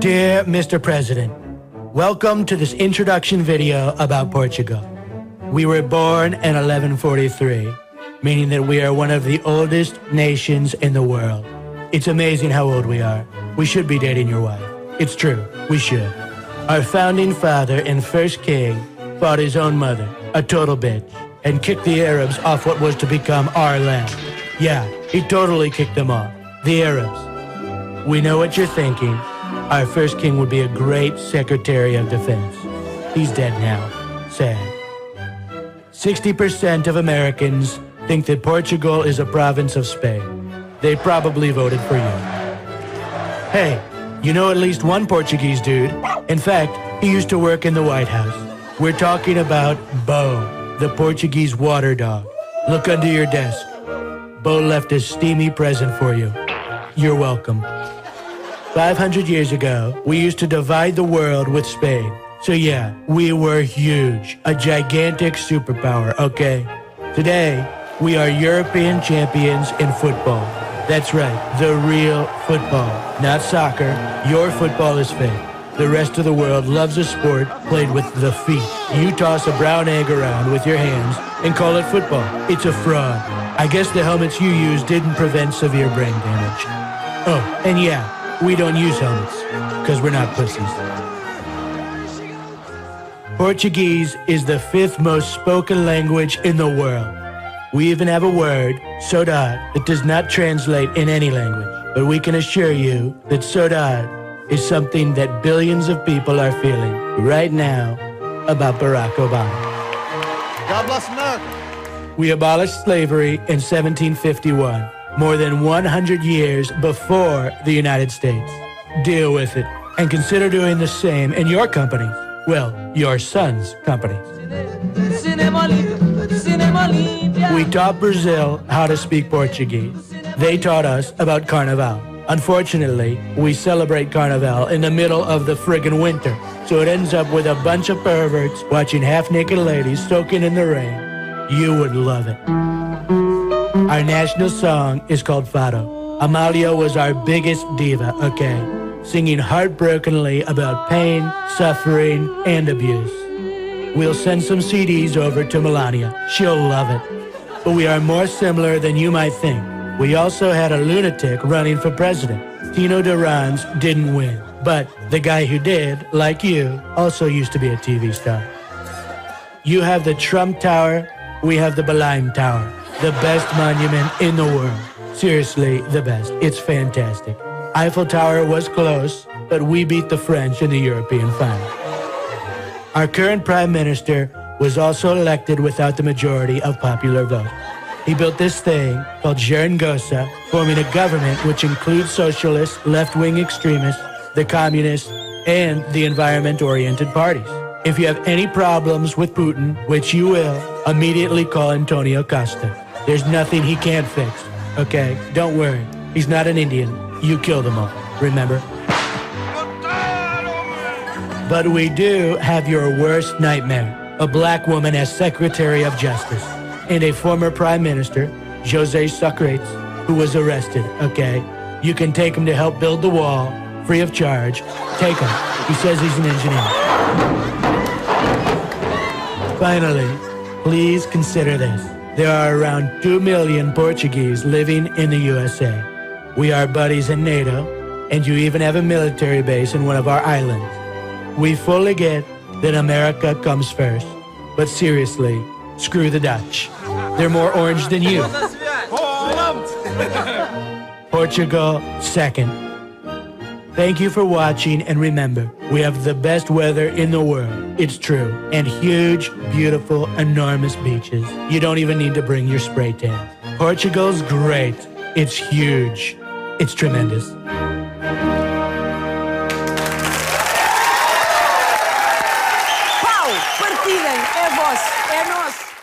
Dear Mr. President, welcome to this introduction video about Portugal. We were born in 1143, meaning that we are one of the oldest nations in the world. It's amazing how old we are. We should be dating your wife. It's true, we should. Our founding father and first king fought his own mother, a total bitch, and kicked the Arabs off what was to become our land. Yeah, he totally kicked them off. The Arabs. We know what you're thinking. Our first king would be a great Secretary of Defense. He's dead now. Sad. 60% of Americans think that Portugal is a province of Spain. They probably voted for you. Hey, you know at least one Portuguese dude. In fact, he used to work in the White House. We're talking about Bo, the Portuguese water dog. Look under your desk. Bo left a steamy present for you. You're welcome. 500 years ago, we used to divide the world with Spain. So yeah, we were huge. A gigantic superpower, okay? Today, we are European champions in football. That's right, the real football. Not soccer. Your football is fake. The rest of the world loves a sport played with the feet. You toss a brown egg around with your hands and call it football. It's a fraud. I guess the helmets you use didn't prevent severe brain damage. Oh, and yeah, we don't use helmets, because we're not pussies. Portuguese is the 5th most spoken language in the world. We even have a word, saudade, that does not translate in any language. But we can assure you that saudade is something that billions of people are feeling right now about Barack Obama. God bless America. We abolished slavery in 1751. More than 100 years before the United States. Deal with it, and consider doing the same in your companies. Well, your son's companies. We taught Brazil how to speak Portuguese. They taught us about Carnival. Unfortunately, we celebrate Carnival in the middle of the friggin' winter, so it ends up with a bunch of perverts watching half-naked ladies soaking in the rain. You would love it. Our national song is called Fado. Amalia was our biggest diva, okay? Singing heartbrokenly about pain, suffering, and abuse. We'll send some CDs over to Melania. She'll love it. But we are more similar than you might think. We also had a lunatic running for president. Tino Durans didn't win. But the guy who did, like you, also used to be a TV star. You have the Trump Tower, we have the Belém Tower. The best monument in the world. Seriously, the best. It's fantastic. Eiffel Tower was close, but we beat the French in the European final. Our current Prime Minister was also elected without the majority of popular vote. He built this thing called Gosa, forming a government which includes socialists, left-wing extremists, the communists, and the environment-oriented parties. If you have any problems with Putin, which you will, immediately call Antonio Costa. There's nothing he can't fix, okay? Don't worry. He's not an Indian. You killed them all, remember? But we do have your worst nightmare. A black woman as Secretary of Justice. And a former Prime Minister, José Sócrates, who was arrested, okay? You can take him to help build the wall, free of charge. Take him. He says he's an engineer. Finally, please consider this. There are around 2 million Portuguese living in the USA. We are buddies in NATO, and you even have a military base in one of our islands. We fully get that America comes first, but seriously, screw the Dutch. They're more orange than you. Portugal Second. Thank you for watching, and remember, we have the best weather in the world. It's true. And huge, beautiful, enormous beaches. You don't even need to bring your spray tan. Portugal's great. It's huge. It's tremendous. Pau, partilhem, é vosso, é nosso.